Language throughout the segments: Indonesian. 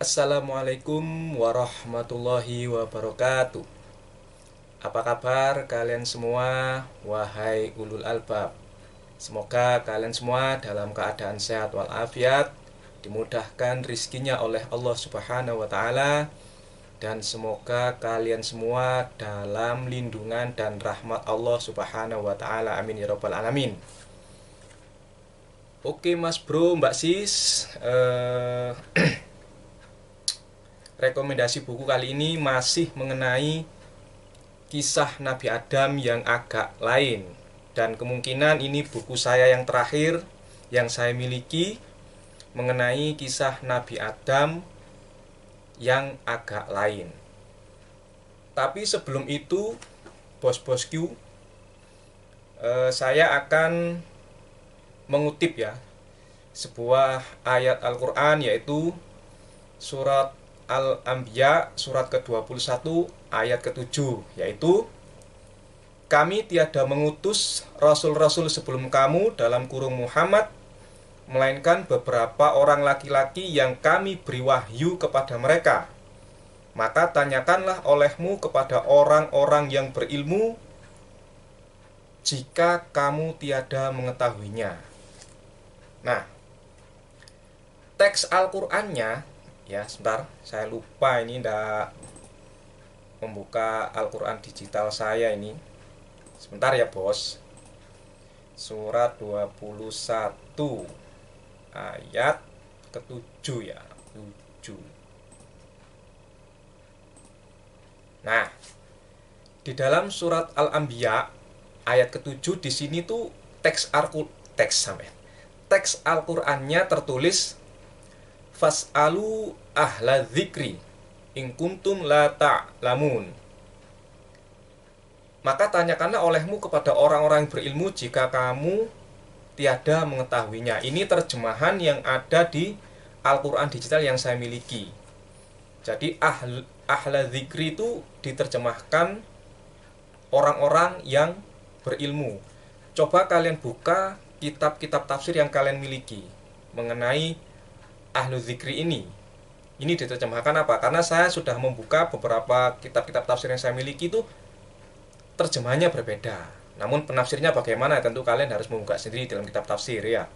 Assalamualaikum warahmatullahi wabarakatuh. Apa kabar kalian semua, wahai ulul albab? Semoga kalian semua dalam keadaan sehat walafiat, dimudahkan rizkinya oleh Allah Subhanahu wa Ta'ala, dan semoga kalian semua dalam lindungan dan rahmat Allah Subhanahu wa Ta'ala. Amin ya Rabbal 'Alamin. Oke, Mas Bro, Mbak Sis, rekomendasi buku kali ini masih mengenai kisah Nabi Adam yang agak lain, dan kemungkinan ini buku saya yang terakhir yang saya miliki mengenai kisah Nabi Adam yang agak lain. Tapi sebelum itu, bos-bosku, saya akan mengutip ya sebuah ayat Al-Quran, yaitu surat Al-Anbiya surat ke-21 ayat ke-7, yaitu kami tiada mengutus rasul-rasul sebelum kamu dalam kurung Muhammad, melainkan beberapa orang laki-lki yang kami beri wahyu kepada mereka. Maka tanyakanlah olehmu kepada orang-orang yang berilmu jika kamu tiada mengetahuinya. Nah, teks Al-Qur'annya, ya sebentar, saya lupa ini ndak membuka Al-Quran digital saya ini. Sebentar ya bos. Surat 21 ayat ke-7 ya, 7. Nah, di dalam surat Al-Anbiya ayat ke-7 di sini tuh teks Al-Qur'annya tertulis fas'alu ahla dzikri in kuntum la ta'lamun. Maka tanyakanlah olehmu kepada orang-orang berilmu jika kamu tiada mengetahuinya. Ini terjemahan yang ada di Al-Quran digital yang saya miliki. Jadi ahla dzikri itu diterjemahkan orang-orang yang berilmu. Coba kalian buka kitab-kitab tafsir yang kalian miliki mengenai ahlu dzikri ini. Ini diterjemahkan apa? Karena saya sudah membuka beberapa kitab-kitab tafsir yang saya miliki itu terjemahannya berbeda. Namun penafsirnya bagaimana? Tentu kalian harus membuka sendiri dalam kitab tafsir ya.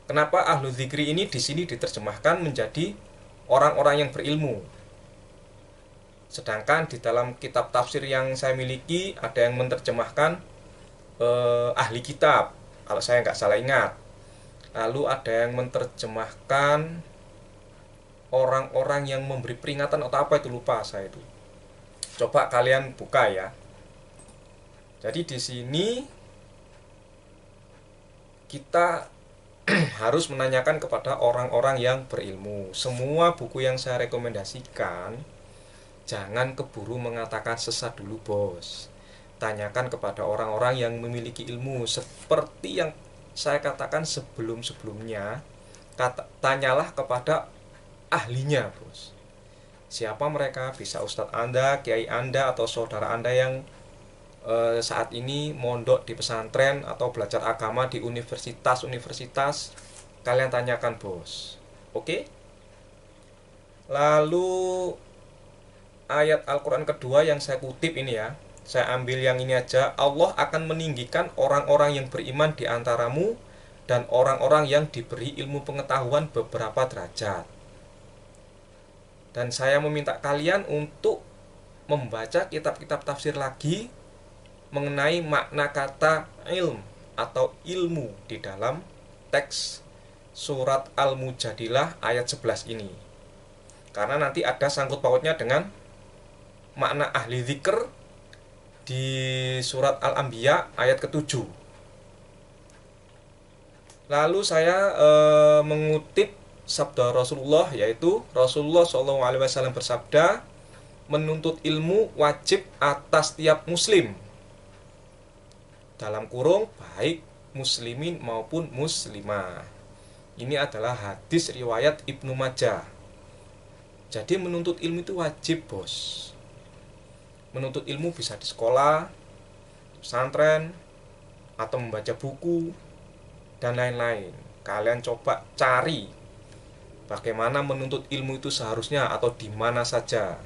Kenapa ahlu dzikri ini di sini diterjemahkan menjadi orang-orang yang berilmu? Sedangkan di dalam kitab tafsir yang saya miliki ada yang menerjemahkan ahli kitab, kalau saya nggak salah ingat. Lalu ada yang menerjemahkan orang-orang yang memberi peringatan atau apa itu, lupa saya itu. Coba kalian buka ya. Jadi di sini kita harus menanyakan kepada orang-orang yang berilmu. Semua buku yang saya rekomendasikan, jangan keburu mengatakan sesat dulu bos. Tanyakan kepada orang-orang yang memiliki ilmu. Seperti yang saya katakan sebelum-sebelumnya, tanyalah kepada ahlinya bos. Siapa mereka? Bisa ustadz Anda, kiai Anda, atau saudara Anda yang saat ini mondok di pesantren atau belajar agama di universitas-universitas. Kalian tanyakan bos. Oke? Lalu ayat Al-Quran kedua yang saya kutip ini ya, saya ambil yang ini aja. Allah akan meninggikan orang-orang yang beriman di antaramu dan orang-orang yang diberi ilmu pengetahuan beberapa derajat. Dan saya meminta kalian untuk membaca kitab-kitab tafsir lagi mengenai makna kata ilm atau ilmu di dalam teks surat Al-Mujadilah ayat 11 ini. Karena nanti ada sangkut pautnya dengan makna ahli dzikr di surat Al-Anbiya ayat ke-7. Lalu saya mengutip sabda Rasulullah, yaitu Rasulullah SAW bersabda, menuntut ilmu wajib atas tiap muslim, dalam kurung baik muslimin maupun muslimah. Ini adalah hadis riwayat Ibnu Majah. Jadi menuntut ilmu itu wajib bos. Menuntut ilmu bisa di sekolah, pesantren, atau membaca buku, dan lain-lain. Kalian coba cari bagaimana menuntut ilmu itu seharusnya atau di mana saja.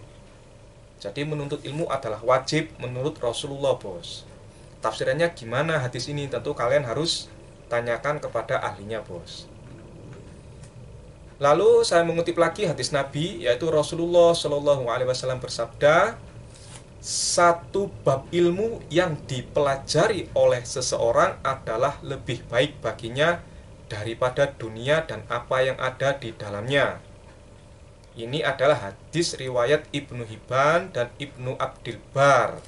Jadi menuntut ilmu adalah wajib menurut Rasulullah, bos. Tafsirannya gimana hadis ini? Tentu kalian harus tanyakan kepada ahlinya, bos. Lalu saya mengutip lagi hadis Nabi, yaitu Rasulullah Shallallahu Alaihi Wasallam bersabda, satu bab ilmu yang dipelajari oleh seseorang adalah lebih baik baginya daripada dunia dan apa yang ada di dalamnya. Ini adalah hadis riwayat Ibnu Hibban dan Ibnu Abdil Bar.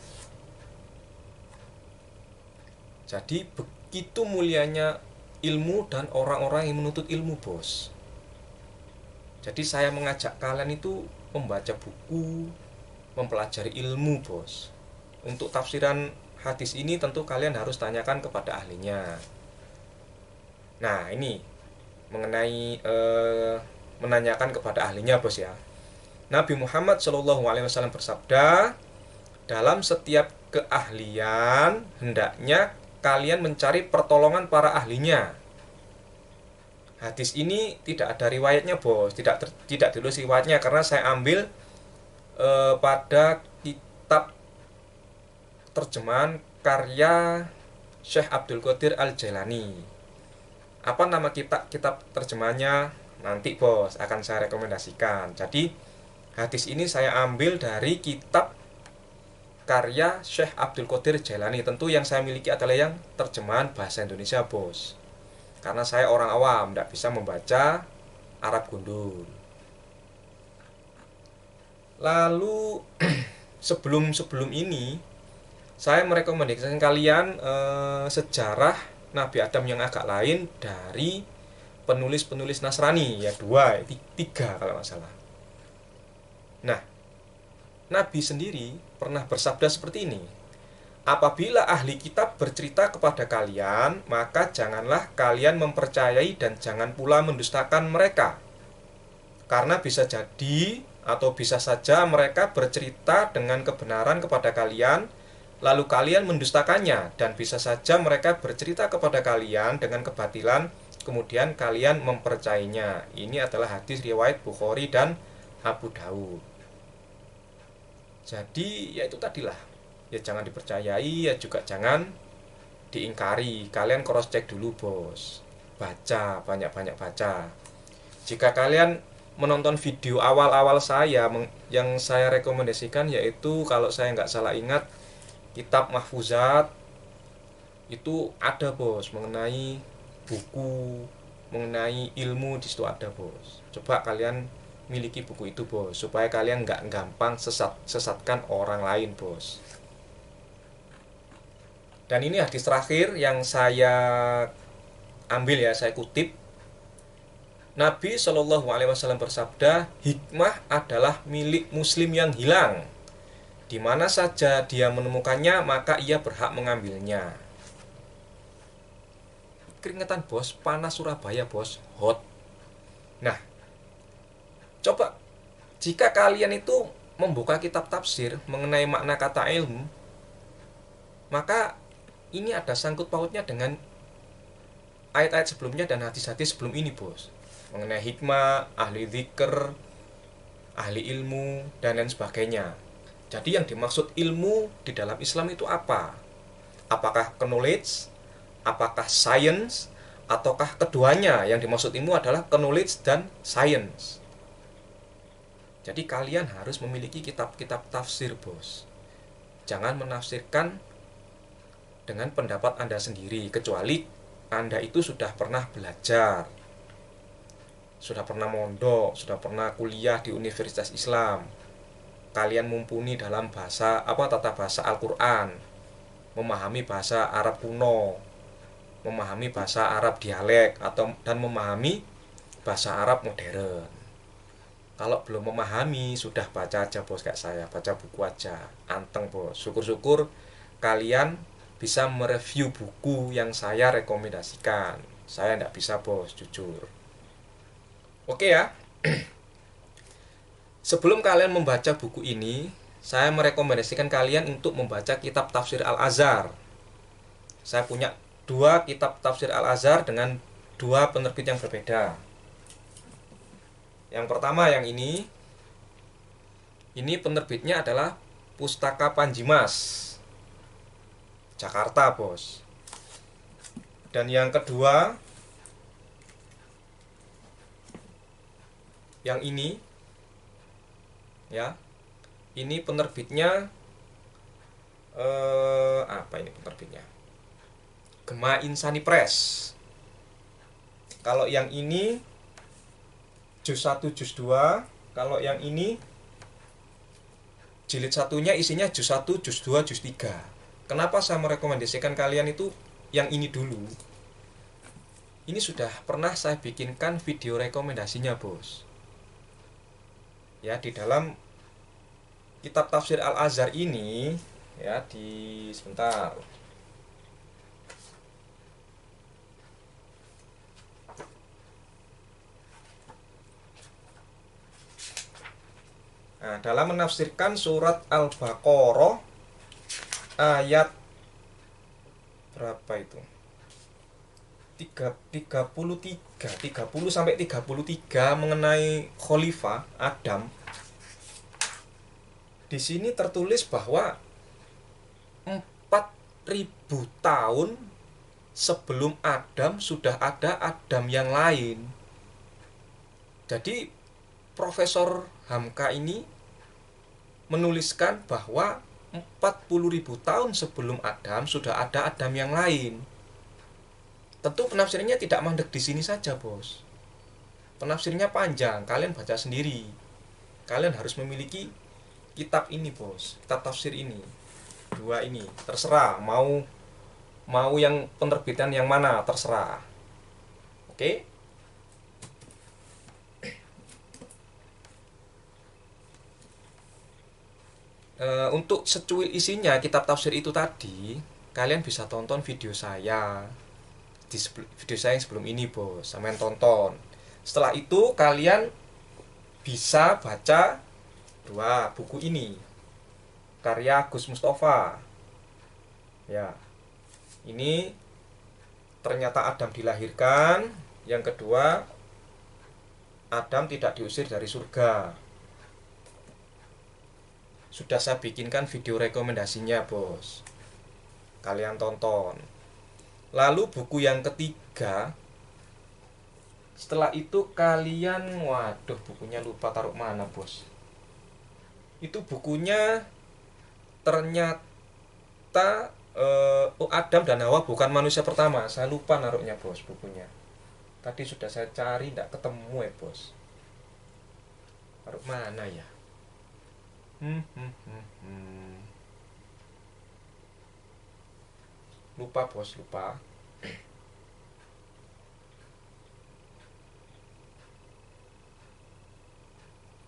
Jadi begitu mulianya ilmu dan orang-orang yang menuntut ilmu, bos. Jadi saya mengajak kalian itu membaca buku, mempelajari ilmu, bos. Untuk tafsiran hadis ini tentu kalian harus tanyakan kepada ahlinya. Nah, ini mengenai menanyakan kepada ahlinya, bos ya. Nabi Muhammad SAW bersabda, dalam setiap keahlian hendaknya kalian mencari pertolongan para ahlinya. Hadis ini tidak ada riwayatnya, bos, tidak ditulis riwayatnya karena saya ambil pada kitab terjemahan karya Syekh Abdul Qadir Al-Jailani. Apa nama kitab terjemahannya? Nanti, bos, akan saya rekomendasikan. Jadi hadis ini saya ambil dari kitab karya Syekh Abdul Qadir Jailani. Tentu yang saya miliki adalah yang terjemahan bahasa Indonesia, bos. Karena saya orang awam, tidak bisa membaca Arab gundul. Lalu sebelum ini saya merekomendasikan kalian sejarah Nabi Adam yang agak lain dari penulis-penulis Nasrani, ya 3 kalau nggak salah. Nah, Nabi sendiri pernah bersabda seperti ini, apabila ahli kitab bercerita kepada kalian, maka janganlah kalian mempercayai dan jangan pula mendustakan mereka. Karena bisa jadi atau bisa saja mereka bercerita dengan kebenaran kepada kalian, lalu kalian mendustakannya, dan bisa saja mereka bercerita kepada kalian dengan kebatilan, kemudian kalian mempercayainya. Ini adalah hadis riwayat Bukhari dan Abu Daud. Jadi ya itu tadilah, ya jangan dipercayai, ya juga jangan diingkari. Kalian cross check dulu, bos. Baca, banyak-banyak baca. Jika kalian menonton video awal-awal saya yang saya rekomendasikan, yaitu kalau saya nggak salah ingat kitab Mahfuzat, itu ada, bos, mengenai buku, mengenai ilmu, di situ ada, bos. Coba kalian miliki buku itu, bos, supaya kalian nggak gampang sesatkan orang lain, bos. Dan ini hadis terakhir yang saya ambil, ya, saya kutip. Nabi Shallallahu Alaihi Wasallam bersabda, hikmah adalah milik Muslim yang hilang. Di mana saja dia menemukannya, maka ia berhak mengambilnya. Keringetan, bos, panas Surabaya, bos, hot. Nah, coba jika kalian itu membuka kitab tafsir mengenai makna kata ilmu, maka ini ada sangkut pautnya dengan ayat-ayat sebelumnya dan hadis-hadis sebelum ini, bos. Mengenai hikmah, ahli dzikir, ahli ilmu, dan lain sebagainya. Jadi yang dimaksud ilmu di dalam Islam itu apa? Apakah knowledge, apakah science, ataukah keduanya? Yang dimaksud ilmu adalah knowledge dan science. Jadi kalian harus memiliki kitab-kitab tafsir, bos. Jangan menafsirkan dengan pendapat Anda sendiri, kecuali Anda itu sudah pernah belajar, sudah pernah mondok, sudah pernah kuliah di Universitas Islam. Kalian mumpuni dalam tata bahasa Al-Quran, memahami bahasa Arab kuno, memahami bahasa Arab dialek, dan memahami bahasa Arab modern. Kalau belum memahami, sudah baca aja, bos, kayak saya, baca buku aja, anteng, bos. Syukur-syukur kalian bisa mereview buku yang saya rekomendasikan. Saya tidak bisa, bos, jujur. Oke, ya. Sebelum kalian membaca buku ini, saya merekomendasikan kalian untuk membaca kitab tafsir Al-Azhar. Saya punya 2 kitab tafsir Al-Azhar dengan 2 penerbit yang berbeda. Yang pertama yang ini penerbitnya adalah Pustaka Panji Mas, Jakarta, Bos. Dan yang kedua, yang ini, ya, ini penerbitnya apa ini penerbitnya? Gema Insani Press. Kalau yang ini juz 1 juz 2, kalau yang ini jilid satunya isinya juz 1 juz 2 juz 3. Kenapa saya merekomendasikan kalian itu yang ini dulu? Ini sudah pernah saya bikinkan video rekomendasinya, Bos. Ya, di dalam kitab tafsir Al-Azhar ini, ya, di sebentar. Nah, dalam menafsirkan surat Al-Baqarah ayat berapa itu? 30 sampai 33 mengenai khalifah Adam. Di sini tertulis bahwa 4000 tahun sebelum Adam sudah ada Adam yang lain. Jadi Profesor Hamka ini menuliskan bahwa 40.000 tahun sebelum Adam sudah ada Adam yang lain. Tentu penafsirannya tidak mandek di sini saja, Bos. Penafsirnya panjang, kalian baca sendiri. Kalian harus memiliki kitab ini, Bos. Kitab tafsir ini. Dua ini, terserah mau yang penerbitan yang mana, terserah. Oke? Untuk secuil isinya kitab tafsir itu tadi, kalian bisa tonton video saya di video saya yang sebelum ini, Bos. Sampean tonton. Setelah itu kalian bisa baca dua buku ini, karya Gus Mustafa. Ya, ini ternyata Adam dilahirkan. Yang kedua, Adam tidak diusir dari surga. Sudah saya bikinkan video rekomendasinya, Bos. Kalian tonton. Lalu buku yang ketiga, setelah itu kalian, waduh, bukunya lupa taruh mana, Bos. Itu bukunya ternyata Adam dan Hawa bukan manusia pertama. Saya lupa naruhnya, Bos, bukunya. Tadi sudah saya cari, tidak ketemu ya, Bos. Taruh mana ya? Lupa, Bos, lupa.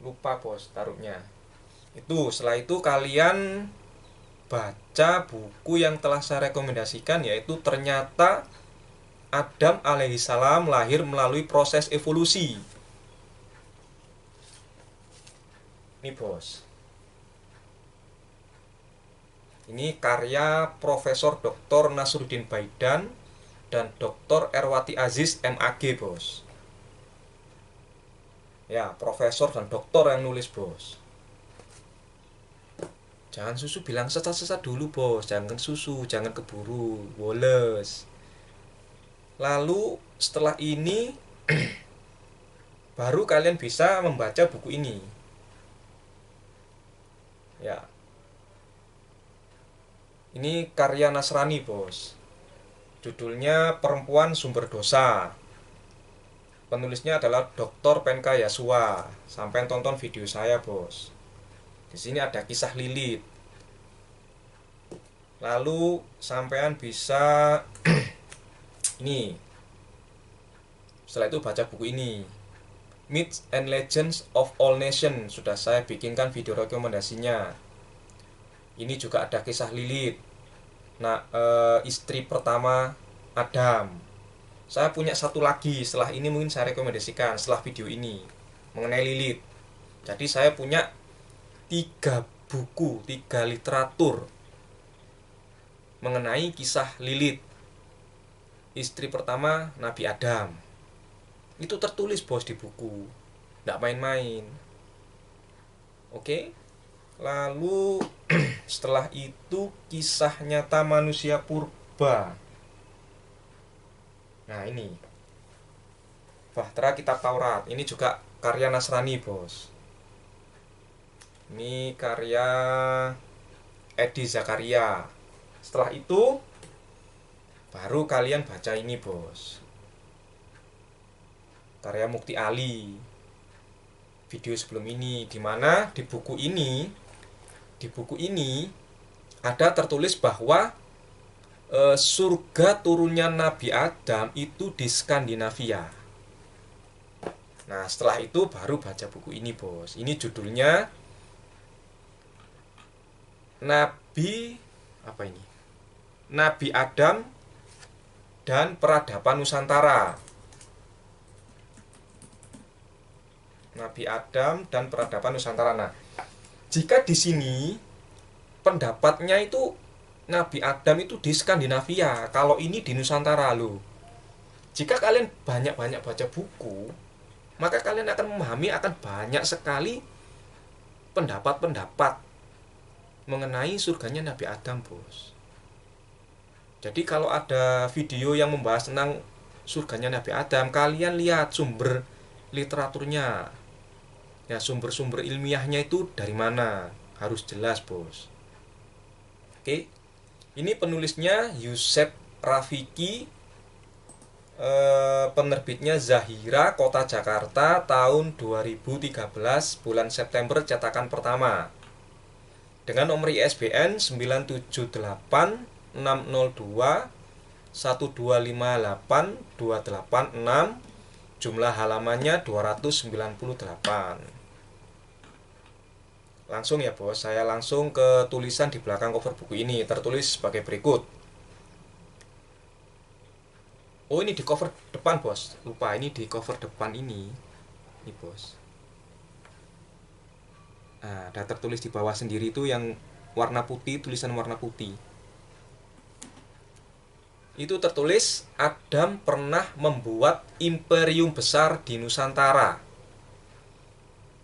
Lupa, Bos, taruhnya. Itu, setelah itu kalian baca buku yang telah saya rekomendasikan, yaitu ternyata Adam alaihissalam lahir melalui proses evolusi. Ini, Bos. Ini karya Profesor Dr. Nasruddin Baidan dan Dr. Erwati Aziz MAG, Bos. Ya, profesor dan doktor yang nulis, Bos. Jangan susu bilang sesat-sesat dulu, Bos. Jangan susu, jangan keburu woles. Lalu setelah ini baru kalian bisa membaca buku ini. Ya. Ini karya Nasrani, Bos. Judulnya Perempuan Sumber Dosa. Penulisnya adalah Dr. Penka Yasua. Sampai tonton video saya, Bos. Di sini ada kisah Lilith. Lalu sampean bisa ini. Setelah itu baca buku ini. Myths and Legends of All Nations. Sudah saya bikinkan video rekomendasinya. Ini juga ada kisah Lilith. Nah, istri pertama Adam. Saya punya satu lagi, setelah ini mungkin saya rekomendasikan setelah video ini mengenai Lilith. Jadi saya punya 3 buku, 3 literatur mengenai kisah Lilith, istri pertama Nabi Adam. Itu tertulis, Bos, di buku. Tidak main-main. Oke. Lalu setelah itu kisah nyata manusia purba. Nah ini Bahtera Kitab Taurat. Ini juga karya Nasrani, bos. Ini karya Edi Zakaria. Setelah itu baru kalian baca ini, bos. Karya Mukti Ali. Video sebelum ini, dimana di buku ini ada tertulis bahwa surga turunnya Nabi Adam itu di Skandinavia. Nah, setelah itu baru baca buku ini, bos. Ini judulnya Nabi apa ini? Nabi Adam dan Peradaban Nusantara. Nabi Adam dan Peradaban Nusantara. Nah, jika di sini pendapatnya itu Nabi Adam itu di Skandinavia, kalau ini di Nusantara loh. Jika kalian banyak-banyak baca buku, maka kalian akan memahami akan banyak sekali pendapat-pendapat mengenai surganya Nabi Adam, bos. Jadi kalau ada video yang membahas tentang surganya Nabi Adam, kalian lihat sumber literaturnya. Ya, sumber-sumber ilmiahnya itu dari mana? Harus jelas, bos. Oke. Ini penulisnya Yusef Rafiki, penerbitnya Zahira, Kota Jakarta, tahun 2013, bulan September, cetakan pertama. Dengan nomor ISBN 978-602-1258286, jumlah halamannya 298. Langsung ya, bos, saya langsung ke tulisan di belakang cover buku ini. Tertulis sebagai berikut. Oh, ini di cover depan, bos. Lupa, ini di cover depan ini. Ini, bos. Nah, ada tertulis di bawah sendiri itu yang warna putih, tulisan warna putih. Itu tertulis Adam pernah membuat imperium besar di Nusantara.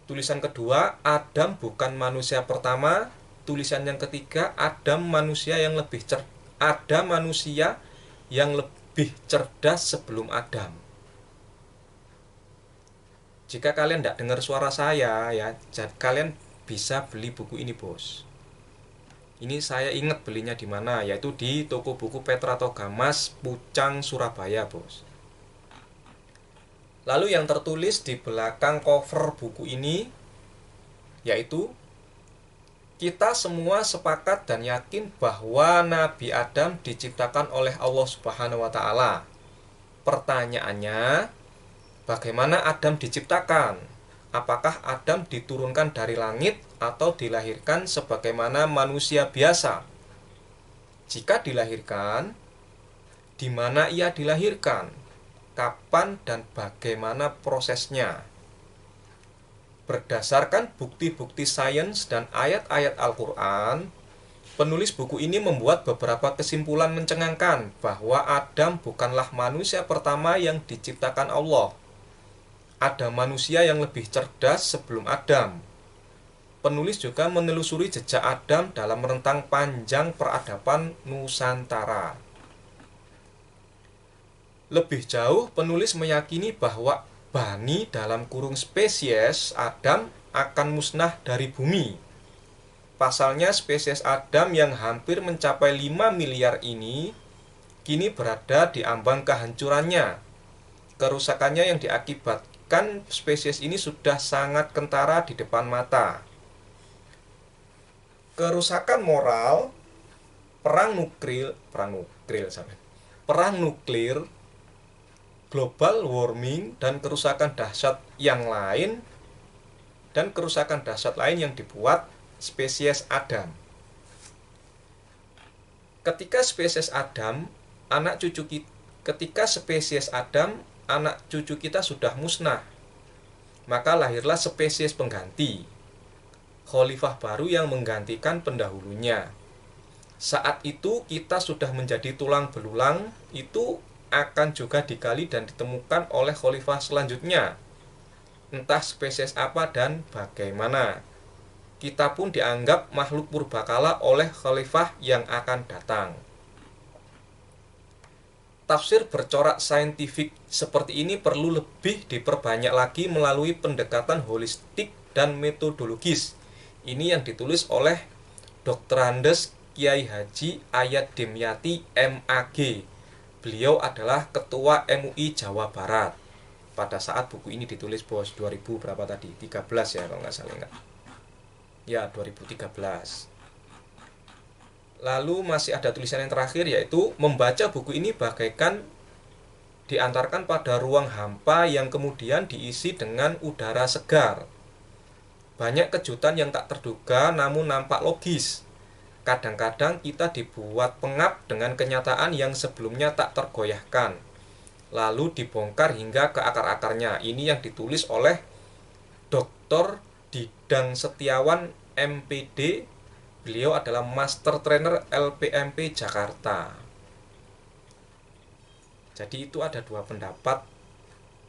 Tulisan kedua, Adam bukan manusia pertama. Tulisan yang ketiga, Adam manusia yang lebih cerdas sebelum Adam. Jika kalian tidak dengar suara saya ya, kalian bisa beli buku ini, bos. Ini saya ingat belinya di mana, yaitu di toko buku Petra Togamas, Pucang, Surabaya, bos. Lalu yang tertulis di belakang cover buku ini yaitu kita semua sepakat dan yakin bahwa Nabi Adam diciptakan oleh Allah Subhanahu wa taala. Pertanyaannya, bagaimana Adam diciptakan? Apakah Adam diturunkan dari langit atau dilahirkan sebagaimana manusia biasa? Jika dilahirkan, di mana ia dilahirkan? Kapan dan bagaimana prosesnya? Berdasarkan bukti-bukti sains dan ayat-ayat Al-Quran, penulis buku ini membuat beberapa kesimpulan mencengangkan bahwa Adam bukanlah manusia pertama yang diciptakan Allah. Ada manusia yang lebih cerdas sebelum Adam. Penulis juga menelusuri jejak Adam dalam rentang panjang peradaban Nusantara. Lebih jauh, penulis meyakini bahwa bani dalam kurung spesies Adam akan musnah dari bumi. Pasalnya, spesies Adam yang hampir mencapai 5 miliar ini kini berada di ambang kehancurannya. Kerusakannya yang diakibatkan spesies ini sudah sangat kentara di depan mata. Kerusakan moral, perang nuklir, global warming, dan kerusakan dahsyat lain yang dibuat spesies Adam. Ketika spesies Adam, anak cucu kita sudah musnah, maka lahirlah spesies pengganti, khalifah baru yang menggantikan pendahulunya. Saat itu kita sudah menjadi tulang belulang, itu akan juga digali dan ditemukan oleh khalifah selanjutnya. entah spesies apa dan bagaimana. Kita pun dianggap makhluk purbakala oleh khalifah yang akan datang. Tafsir bercorak saintifik seperti ini perlu lebih diperbanyak lagi melalui pendekatan holistik dan metodologis. Ini yang ditulis oleh Dr. Andes Kiai Haji Ayat Dimyati MAG. Beliau adalah Ketua MUI Jawa Barat. Pada saat buku ini ditulis bos, 2000 berapa tadi? 13 ya kalau nggak salah ingat. Ya, 2013. Lalu masih ada tulisan yang terakhir, yaitu membaca buku ini bagaikan diantarkan pada ruang hampa yang kemudian diisi dengan udara segar. Banyak kejutan yang tak terduga namun nampak logis. Kadang-kadang kita dibuat pengap dengan kenyataan yang sebelumnya tak tergoyahkan, lalu dibongkar hingga ke akar-akarnya. Ini yang ditulis oleh Dr. Didang Setiawan MPD. Beliau adalah Master Trainer LPMP Jakarta. Jadi itu ada dua pendapat,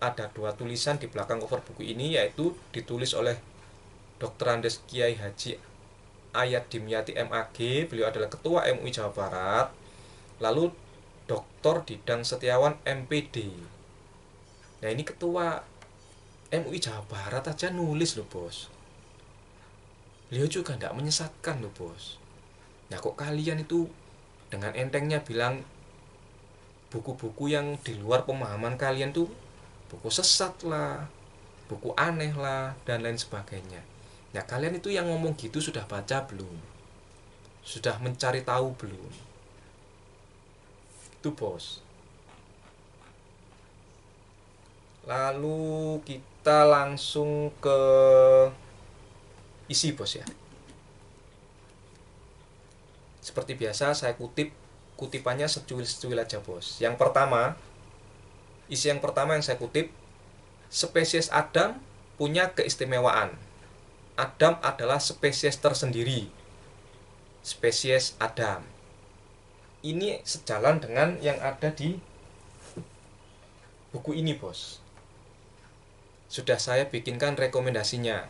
ada dua tulisan di belakang cover buku ini, yaitu ditulis oleh Dr. Andes Kiai Haji Ayat Dimyati MAG, beliau adalah Ketua MUI Jawa Barat. Lalu Dr. Didang Setiawan MPD. Nah ini Ketua MUI Jawa Barat aja nulis loh bos. Beliau juga tidak menyesatkan loh bos. Nah kok kalian itu dengan entengnya bilang buku-buku yang di luar pemahaman kalian tuh buku sesat lah, buku aneh lah, dan lain sebagainya. Nah kalian itu yang ngomong gitu sudah baca belum? Sudah mencari tahu belum? Itu bos. Lalu kita langsung ke isi bos ya. Seperti biasa saya kutipannya secuil-secuil aja bos. Yang pertama, isi yang pertama yang saya kutip, spesies Adam punya keistimewaan. Adam adalah spesies tersendiri. Spesies Adam. Ini sejalan dengan yang ada di buku ini bos. Sudah saya bikinkan rekomendasinya.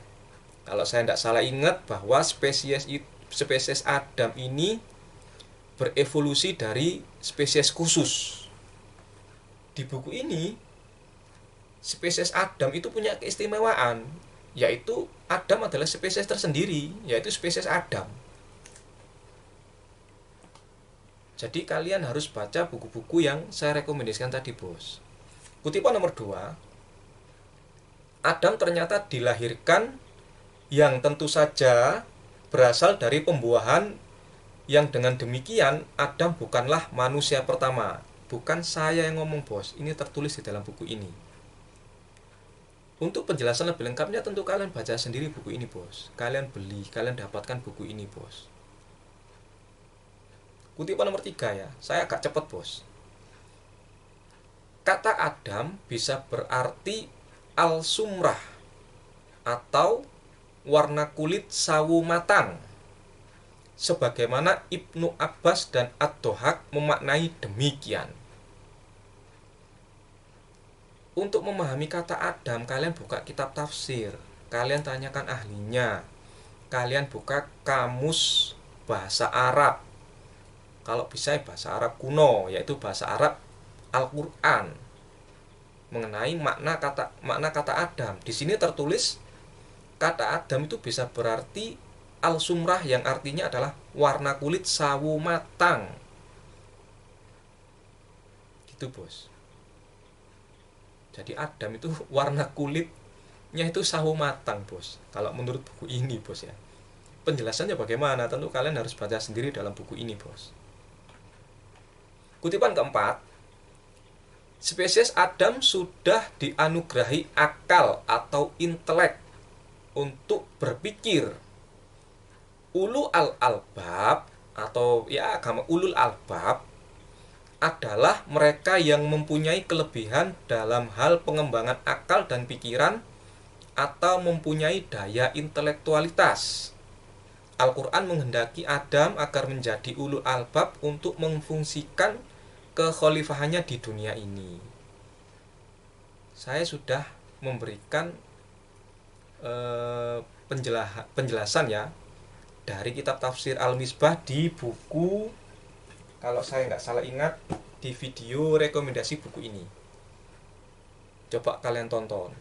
Kalau saya tidak salah ingat bahwa spesies Adam ini berevolusi dari spesies khusus. Di buku ini, spesies Adam itu punya keistimewaan, yaitu Adam adalah spesies tersendiri, yaitu spesies Adam. Jadi kalian harus baca buku-buku yang saya rekomendasikan tadi bos. Kutipan nomor 2, Adam ternyata dilahirkan yang tentu saja berasal dari pembuahan yang dengan demikian Adam bukanlah manusia pertama. Bukan saya yang ngomong bos, ini tertulis di dalam buku ini. Untuk penjelasan lebih lengkapnya tentu kalian baca sendiri buku ini bos. Kalian beli, kalian dapatkan buku ini bos. Kutipan nomor 3 ya, saya agak cepat bos. Kata Adam bisa berarti al-sumrah atau warna kulit sawo matang, sebagaimana Ibnu Abbas dan Ad-Dohak memaknai demikian. Untuk memahami kata Adam, kalian buka kitab tafsir, kalian tanyakan ahlinya, kalian buka kamus bahasa Arab, kalau bisa bahasa Arab kuno, yaitu bahasa Arab Al-Quran, mengenai makna kata Adam. Di sini tertulis kata Adam itu bisa berarti al-sumrah, yang artinya adalah warna kulit sawo matang. Gitu bos. Jadi Adam itu warna kulitnya itu sawo matang bos. Kalau menurut buku ini bos ya. Penjelasannya bagaimana? Tentu kalian harus baca sendiri dalam buku ini bos. Kutipan keempat, spesies Adam sudah dianugerahi akal atau intelek untuk berpikir. Ulul albab atau ya agama ulul albab adalah mereka yang mempunyai kelebihan dalam hal pengembangan akal dan pikiran atau mempunyai daya intelektualitas. Al-Quran menghendaki Adam agar menjadi ulul albab untuk memfungsikan kekhalifahannya di dunia ini. Saya sudah memberikan penjelasan ya dari kitab tafsir Al-Misbah di buku, kalau saya nggak salah ingat, di video rekomendasi buku ini. Coba kalian tonton.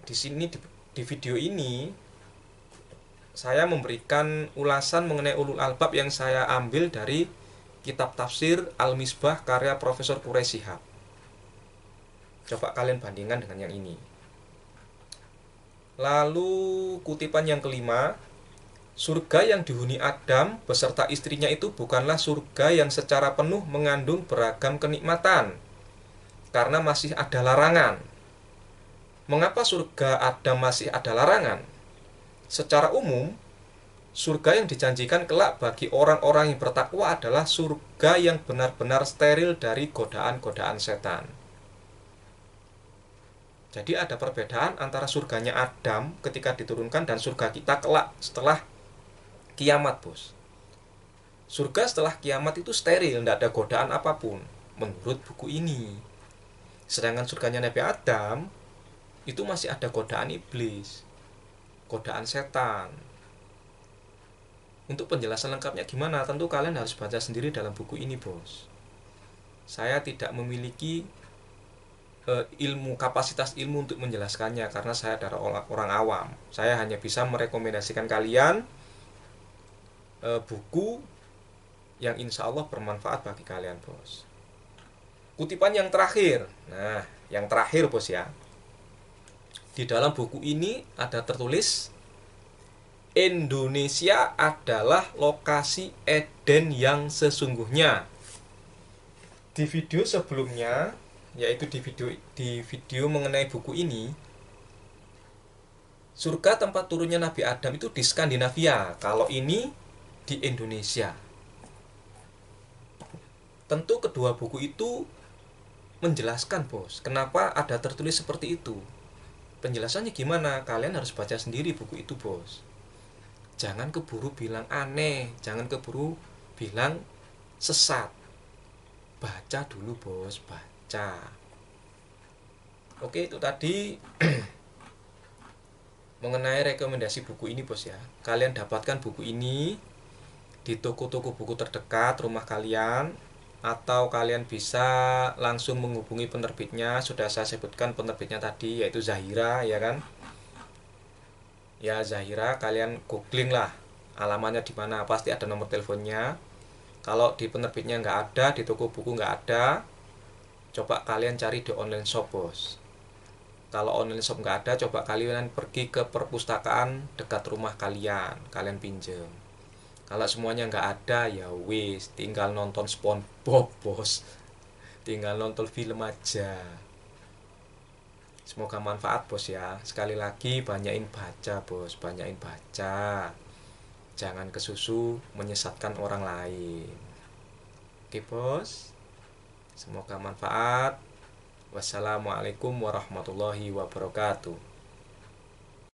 Di sini di video ini saya memberikan ulasan mengenai ulul albab yang saya ambil dari kitab tafsir Al-Misbah karya Profesor Quraisy Shihab. Coba kalian bandingkan dengan yang ini. Lalu kutipan yang kelima, surga yang dihuni Adam beserta istrinya itu bukanlah surga yang secara penuh mengandung beragam kenikmatan, karena masih ada larangan. Mengapa surga Adam masih ada larangan? Secara umum, surga yang dijanjikan kelak bagi orang-orang yang bertakwa adalah surga yang benar-benar steril dari godaan-godaan setan. Jadi ada perbedaan antara surganya Adam ketika diturunkan dan surga kita kelak setelah kiamat, bos. Surga setelah kiamat itu steril, tidak ada godaan apapun menurut buku ini. Sedangkan surganya Nabi Adam itu masih ada godaan iblis, godaan setan. Untuk penjelasan lengkapnya gimana, tentu kalian harus baca sendiri dalam buku ini, bos. Saya tidak memiliki kapasitas ilmu untuk menjelaskannya karena saya adalah orang awam. Saya hanya bisa merekomendasikan kalian buku yang insya Allah bermanfaat bagi kalian, bos. Kutipan yang terakhir. Nah, yang terakhir, bos ya. Di dalam buku ini ada tertulis, Indonesia adalah lokasi Eden yang sesungguhnya. Di video sebelumnya, yaitu di video mengenai buku ini, surga tempat turunnya Nabi Adam itu di Skandinavia. Kalau ini di Indonesia. Tentu kedua buku itu menjelaskan, bos, kenapa ada tertulis seperti itu. Penjelasannya gimana? Kalian harus baca sendiri buku itu, bos. Jangan keburu bilang aneh, jangan keburu bilang sesat. Baca dulu, bos, baca. Oke, itu tadi mengenai rekomendasi buku ini, bos ya. Kalian dapatkan buku ini di toko-toko buku terdekat rumah kalian, atau kalian bisa langsung menghubungi penerbitnya. Sudah saya sebutkan penerbitnya tadi, yaitu Zahira, ya kan? Ya, Zahira, kalian googling lah alamannya di mana, pasti ada nomor teleponnya. Kalau di penerbitnya nggak ada, di toko buku nggak ada, coba kalian cari di online shop, bos. Kalau online shop nggak ada, coba kalian pergi ke perpustakaan dekat rumah kalian, kalian pinjem. Kalau semuanya nggak ada, ya wis, tinggal nonton SpongeBob, bos. Tinggal nonton film aja. Semoga manfaat, bos ya. Sekali lagi, banyakin baca, bos. Banyakin baca. Jangan kesusu menyesatkan orang lain. Oke, bos. Semoga manfaat. Wassalamualaikum warahmatullahi wabarakatuh.